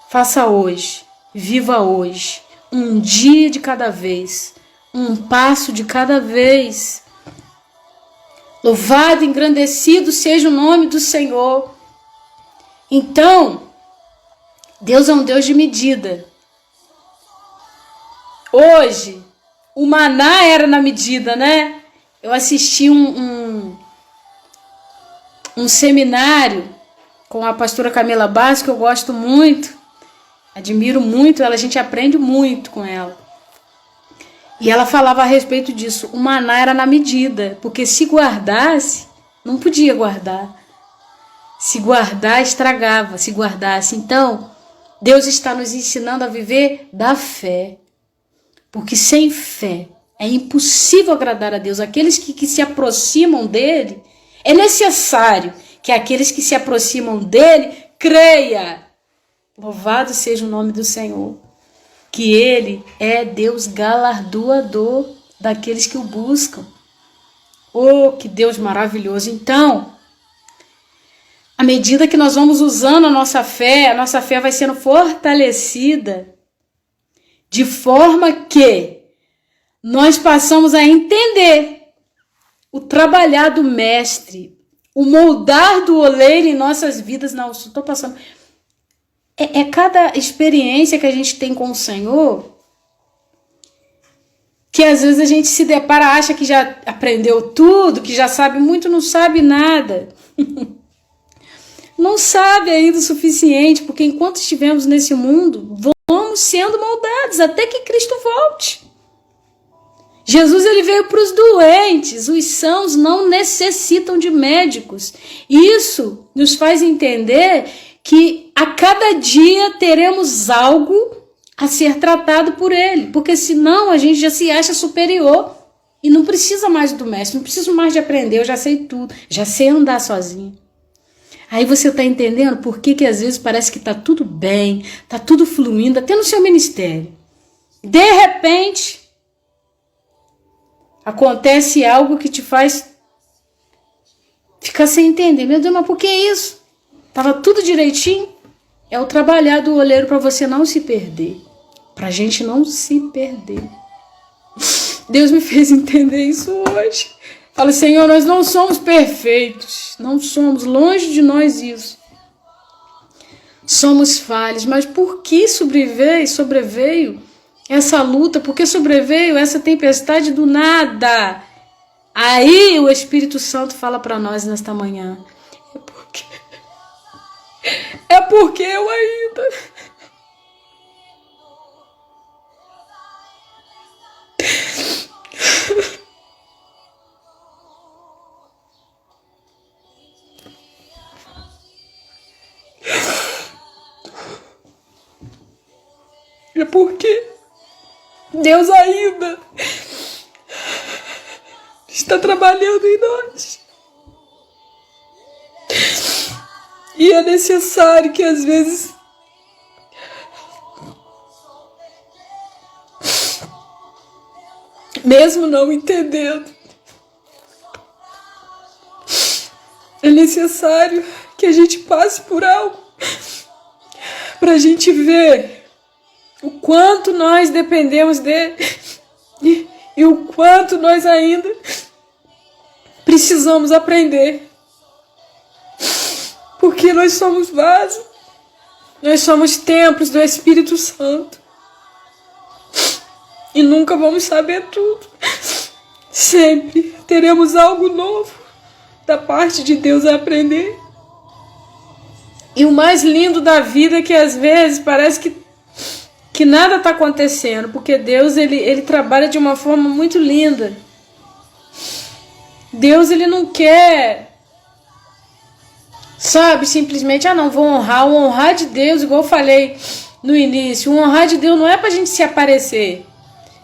Faça hoje. Viva hoje. Um dia de cada vez. Um passo de cada vez. Louvado, engrandecido seja o nome do Senhor. Então, Deus é um Deus de medida. Hoje, o maná era na medida, né? Eu assisti um seminário com a pastora Camila Bastos, que eu gosto muito, admiro muito ela, a gente aprende muito com ela. E ela falava a respeito disso, o maná era na medida, porque se guardasse, não podia guardar. Se guardar, estragava, se guardasse. Então, Deus está nos ensinando a viver da fé. Porque sem fé é impossível agradar a Deus. Aqueles que se aproximam dele, é necessário que aqueles que se aproximam dele creia. Louvado seja o nome do Senhor. Que ele é Deus galardoador daqueles que o buscam. Oh, que Deus maravilhoso. Então, à medida que nós vamos usando a nossa fé vai sendo fortalecida de forma que nós passamos a entender o trabalhar do mestre, o moldar do oleiro em nossas vidas. Não, estou passando. É cada experiência que a gente tem com o Senhor que às vezes a gente se depara, acha que já aprendeu tudo, que já sabe muito, não sabe nada. Não sabe ainda o suficiente, porque enquanto estivermos nesse mundo, vamos sendo moldados até que Cristo volte. Jesus ele veio para os doentes, os sãos não necessitam de médicos. Isso nos faz entender que a cada dia teremos algo a ser tratado por ele, porque senão a gente já se acha superior e não precisa mais do mestre, não preciso mais de aprender, eu já sei tudo, já sei andar sozinho. Aí você está entendendo por que às vezes parece que está tudo bem, está tudo fluindo, até no seu ministério. De repente, acontece algo que te faz ficar sem entender. Meu Deus, mas por que isso? Estava tudo direitinho? É o trabalhar do oleiro para você não se perder. Para a gente não se perder. Deus me fez entender isso hoje. Fala, Senhor, nós não somos perfeitos. Não somos, longe de nós isso. Somos falhos. Mas por que sobreveio essa luta? Por que sobreveio essa tempestade do nada? Aí o Espírito Santo fala para nós nesta manhã. É porque eu ainda... É porque Deus ainda está trabalhando em nós. E é necessário que às vezes mesmo não entendendo, é necessário que a gente passe por algo para a gente ver o quanto nós dependemos dele e o quanto nós ainda precisamos aprender. Porque nós somos vasos, nós somos templos do Espírito Santo e nunca vamos saber tudo. Sempre teremos algo novo da parte de Deus a aprender. E o mais lindo da vida é que às vezes parece que nada está acontecendo, porque Deus ele trabalha de uma forma muito linda. Deus ele não quer, sabe, simplesmente, não, vou honrar. O honrar de Deus, igual eu falei no início, o honrar de Deus não é para a gente se aparecer.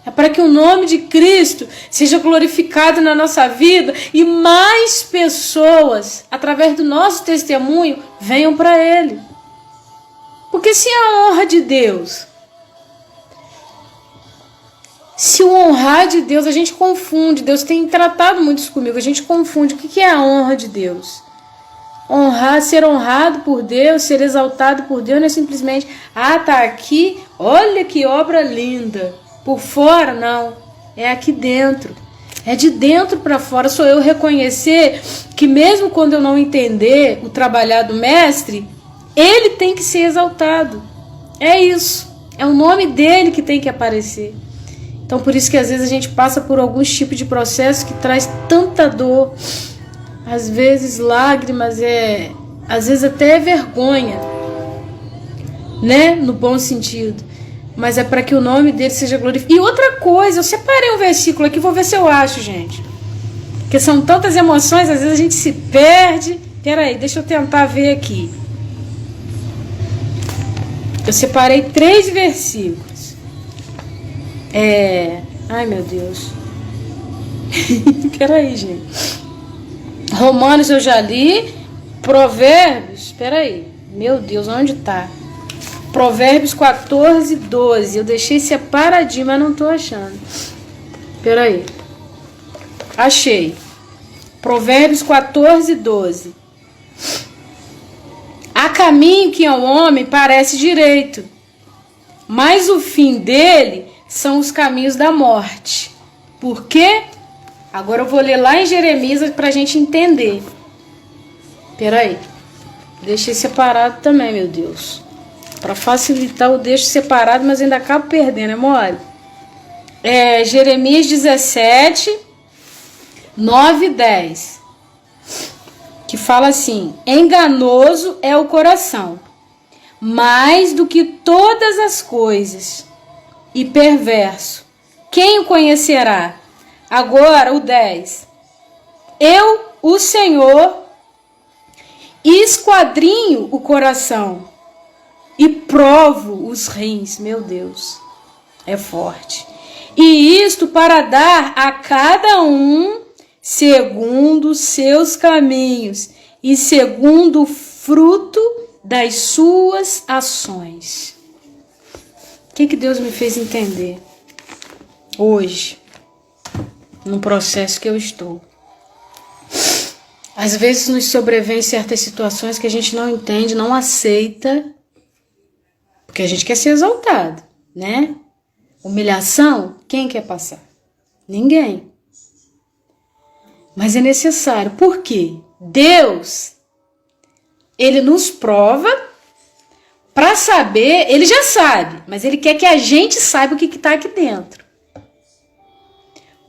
É para que o nome de Cristo seja glorificado na nossa vida e mais pessoas, através do nosso testemunho, venham para Ele. Porque se é a honra de Deus, se o honrar de Deus, a gente confunde. Deus tem tratado muito isso comigo. A gente confunde. O que é a honra de Deus? Honrar, ser honrado por Deus, ser exaltado por Deus, não é simplesmente, tá aqui, olha que obra linda. Por fora, não. É aqui dentro. É de dentro para fora. Sou eu reconhecer que mesmo quando eu não entender o trabalhar do mestre, ele tem que ser exaltado. É isso. É o nome dele que tem que aparecer. Então, por isso que às vezes a gente passa por alguns tipos de processo que traz tanta dor. Às vezes lágrimas, às vezes até vergonha. Né? No bom sentido. Mas é para que o nome dele seja glorificado. E outra coisa, eu separei um versículo aqui, vou ver se eu acho, gente. Porque são tantas emoções, às vezes a gente se perde. Peraí, deixa eu tentar ver aqui. Eu separei 3 versículos. Ai, meu Deus. Peraí, gente. Romanos eu já li. Provérbios, peraí. Meu Deus, onde tá? Provérbios 14, 12. Eu deixei separadinho, mas não estou achando. Peraí. Achei. Provérbios 14, 12. Há caminho que ao homem parece direito, mas o fim dele são os caminhos da morte. Por quê? Agora eu vou ler lá em Jeremias para a gente entender. Peraí. Deixei separado também, meu Deus. Para facilitar, eu deixo separado, mas ainda acabo perdendo, é mole? Jeremias 17, 9 e 10. Que fala assim: enganoso é o coração, mais do que todas as coisas, e perverso. Quem o conhecerá? Agora o 10. Eu, o Senhor, esquadrinho o coração e provo os rins. Meu Deus, é forte. E isto para dar a cada um segundo os seus caminhos e segundo o fruto das suas ações. O que Deus me fez entender hoje, no processo que eu estou? Às vezes nos sobrevêm certas situações que a gente não entende, não aceita, porque a gente quer ser exaltado, né? Humilhação, quem quer passar? Ninguém. Mas é necessário. Por quê? Deus, ele nos prova para saber, ele já sabe, mas ele quer que a gente saiba o que está aqui dentro.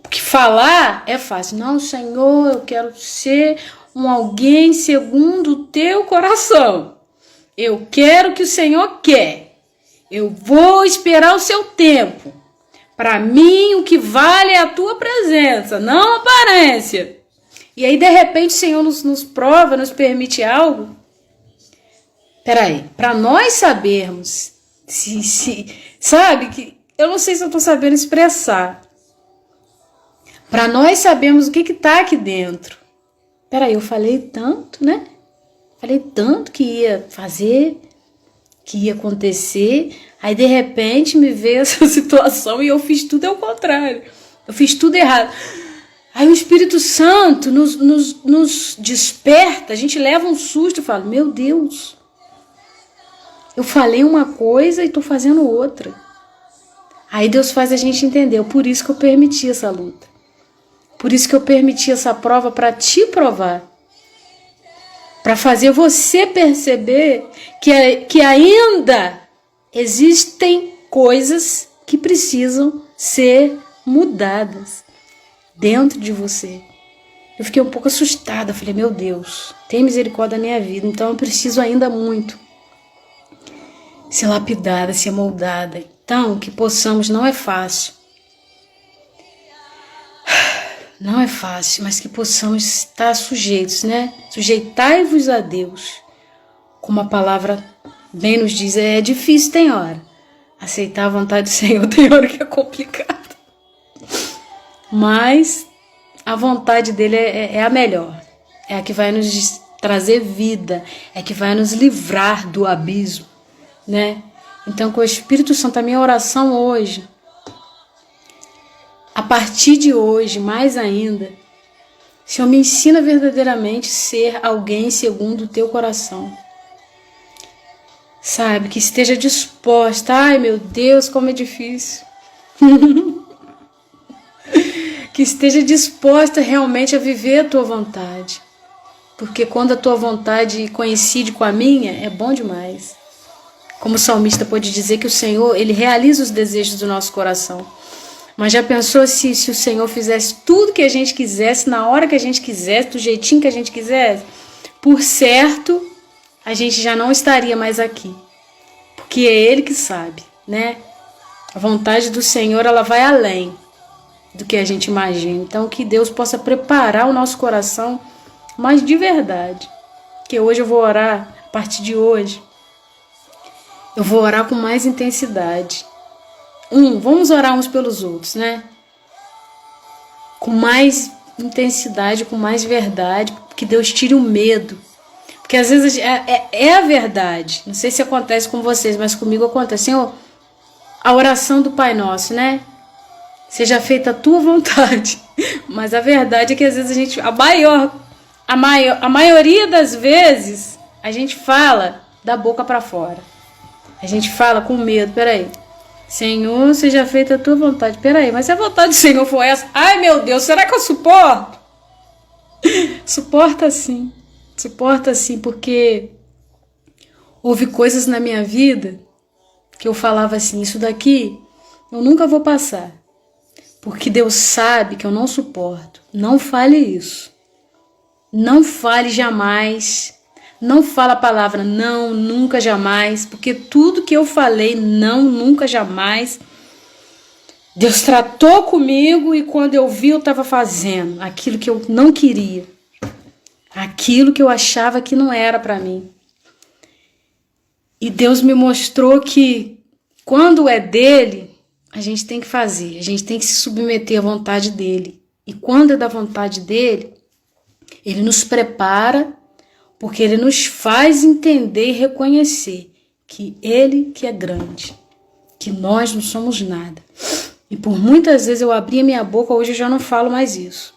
Porque falar é fácil. Não, Senhor, eu quero ser alguém segundo o teu coração. Eu quero o que o Senhor quer. Eu vou esperar o seu tempo. Para mim, o que vale é a tua presença, não a aparência. E aí, de repente, o Senhor nos prova, nos permite algo. Peraí, para nós sabermos, sabe, que eu não sei se eu estou sabendo expressar. Para nós sabermos o que está aqui dentro. Peraí, eu falei tanto, né? Falei tanto que ia fazer, que ia acontecer. Aí, de repente, me veio essa situação e eu fiz tudo ao contrário. Eu fiz tudo errado. Aí o Espírito Santo nos desperta, a gente leva um susto e fala, meu Deus, eu falei uma coisa e estou fazendo outra. Aí Deus faz a gente entender, por isso que eu permiti essa luta. Por isso que eu permiti essa prova para te provar. Para fazer você perceber que ainda existem coisas que precisam ser mudadas. dentro de você. Eu fiquei um pouco assustada, falei, meu Deus, tem misericórdia da minha vida, então eu preciso ainda muito ser lapidada, ser moldada. Então, que possamos, não é fácil, não é fácil, mas que possamos estar sujeitos, né? Sujeitai-vos a Deus, como a palavra bem nos diz, é difícil, tem hora. Aceitar a vontade do Senhor tem hora que é complicado. Mas a vontade dele é a melhor. É a que vai nos trazer vida. É a que vai nos livrar do abismo, né? Então, com o Espírito Santo, a minha oração hoje, a partir de hoje, mais ainda, Senhor, me ensina verdadeiramente a ser alguém segundo o teu coração. Sabe, que esteja disposta. Ai, meu Deus, como é difícil. Que esteja disposta realmente a viver a tua vontade. Porque quando a tua vontade coincide com a minha, é bom demais. Como o salmista pode dizer que o Senhor, ele realiza os desejos do nosso coração. Mas já pensou se o Senhor fizesse tudo que a gente quisesse, na hora que a gente quisesse, do jeitinho que a gente quisesse? Por certo, a gente já não estaria mais aqui. Porque é Ele que sabe, né? A vontade do Senhor, ela vai além do que a gente imagina. Então, que Deus possa preparar o nosso coração, mas de verdade. Que hoje eu vou orar, a partir de hoje, eu vou orar com mais intensidade. Vamos orar uns pelos outros, né? Com mais intensidade, com mais verdade, que Deus tire o medo. Porque às vezes é a verdade. Não sei se acontece com vocês, mas comigo acontece. Senhor, a oração do Pai Nosso, né? Seja feita a tua vontade. Mas a verdade é que às vezes a maioria das vezes, a gente fala da boca para fora. A gente fala com medo. Peraí. Senhor, seja feita a tua vontade. Peraí, mas se a vontade do Senhor for essa, ai meu Deus, será que eu suporto? Suporta sim. Suporta sim, porque houve coisas na minha vida que eu falava assim, isso daqui eu nunca vou passar. Porque Deus sabe que eu não suporto. Não fale isso. Não fale jamais. Não fala a palavra não, nunca, jamais. Porque tudo que eu falei, não, nunca, jamais, Deus tratou comigo e quando eu vi eu estava fazendo aquilo que eu não queria. Aquilo que eu achava que não era para mim. E Deus me mostrou que quando é dele, a gente tem que fazer. A gente tem que se submeter à vontade dele. E quando é da vontade dele, ele nos prepara, porque ele nos faz entender e reconhecer que ele que é grande, que nós não somos nada. E por muitas vezes eu abri a minha boca, hoje eu já não falo mais isso.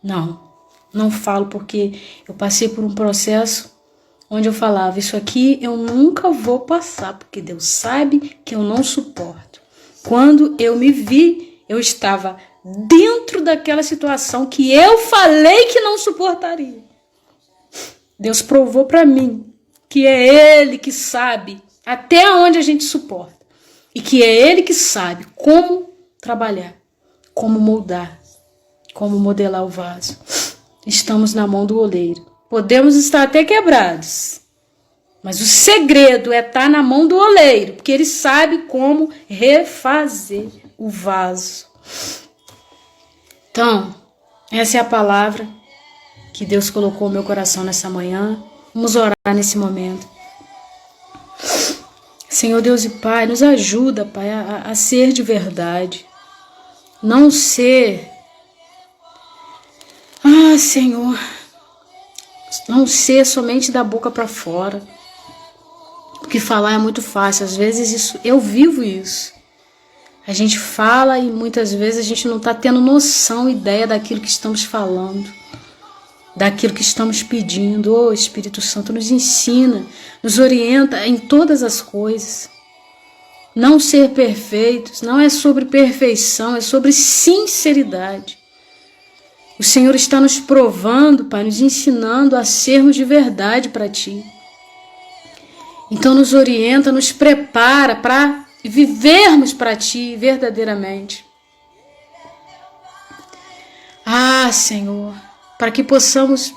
Não falo porque eu passei por um processo onde eu falava, isso aqui eu nunca vou passar, porque Deus sabe que eu não suporto. Quando eu me vi, eu estava dentro daquela situação que eu falei que não suportaria. Deus provou para mim que é Ele que sabe até onde a gente suporta. E que é Ele que sabe como trabalhar, como moldar, como modelar o vaso. Estamos na mão do oleiro. Podemos estar até quebrados, mas o segredo é estar na mão do oleiro, porque ele sabe como refazer o vaso. Então, essa é a palavra que Deus colocou no meu coração nessa manhã. Vamos orar nesse momento. Senhor Deus e Pai, nos ajuda, Pai, a ser de verdade. Não ser... Senhor, não ser somente da boca para fora. Porque falar é muito fácil. Às vezes isso, eu vivo isso. A gente fala e muitas vezes a gente não está tendo noção, ideia daquilo que estamos falando, daquilo que estamos pedindo. Ô Espírito Santo, nos ensina, nos orienta em todas as coisas. Não ser perfeitos não é sobre perfeição, é sobre sinceridade. O Senhor está nos provando, Pai, nos ensinando a sermos de verdade para Ti. Então nos orienta, nos prepara para vivermos para Ti verdadeiramente. orar, Senhor, para que possamos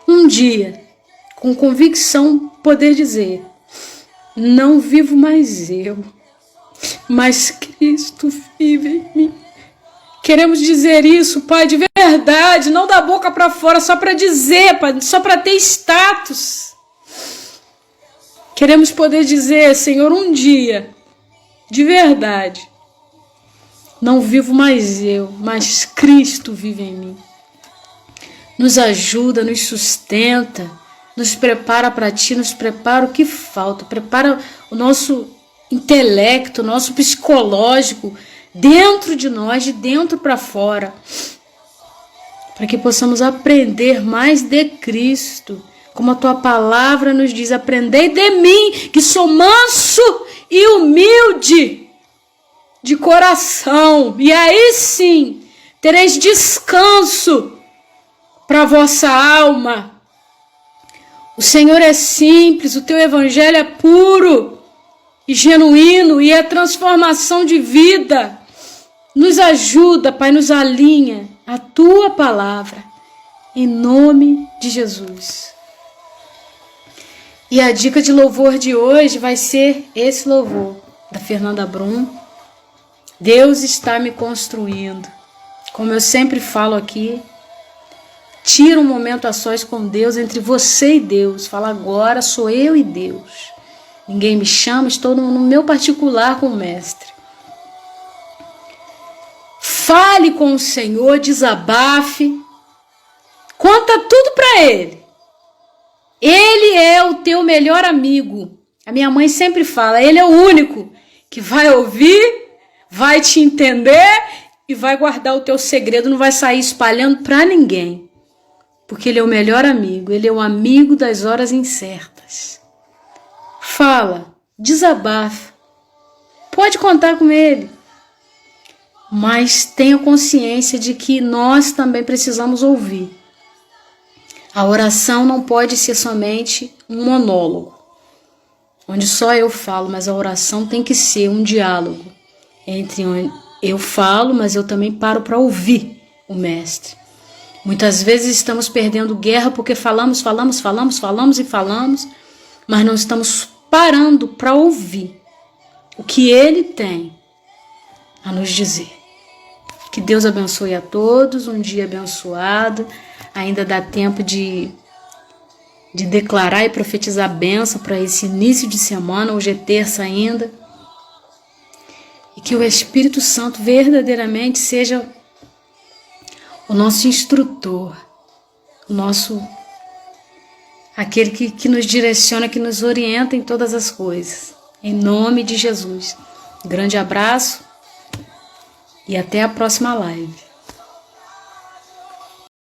um dia, com convicção, poder dizer: não vivo mais eu, mas Cristo vive em mim. Queremos dizer isso, Pai, de verdade, não da boca para fora, só para dizer, Pai, só para ter status. Queremos poder dizer, Senhor, um dia, de verdade, não vivo mais eu, mas Cristo vive em mim. Nos ajuda, nos sustenta, nos prepara para Ti, nos prepara o que falta, prepara o nosso intelecto, o nosso psicológico, dentro de nós, de dentro para fora, para que possamos aprender mais de Cristo, como a Tua palavra nos diz: aprendei de mim, que sou manso e humilde de coração, e aí sim tereis descanso para a vossa alma. O Senhor é simples, o Teu evangelho é puro e genuíno, e é transformação de vida. Nos ajuda, Pai, nos alinha a Tua palavra, em nome de Jesus. E a dica de louvor de hoje vai ser esse louvor, da Fernanda Brum. Deus está me construindo. Como eu sempre falo aqui, tira um momento a sós com Deus, entre você e Deus. Fala: agora sou eu e Deus. Ninguém me chama, estou no meu particular com o Mestre. Fale com o Senhor, desabafe, conta tudo para Ele. Ele é o teu melhor amigo. A minha mãe sempre fala: Ele é o único que vai ouvir, vai te entender e vai guardar o teu segredo, não vai sair espalhando para ninguém. Porque Ele é o melhor amigo, Ele é o amigo das horas incertas. Fala, desabafa, pode contar com Ele. Mas tenha consciência de que nós também precisamos ouvir. A oração não pode ser somente um monólogo, onde só eu falo, mas a oração tem que ser um diálogo entre onde eu falo, mas eu também paro para ouvir o Mestre. Muitas vezes estamos perdendo guerra porque falamos, mas não estamos parando para ouvir o que Ele tem a nos dizer. Que Deus abençoe a todos, um dia abençoado. Ainda dá tempo de declarar e profetizar a bênção para esse início de semana. Hoje é terça ainda. E que o Espírito Santo verdadeiramente seja o nosso instrutor, aquele que nos direciona, que nos orienta em todas as coisas. Em nome de Jesus. Grande abraço. E até a próxima live.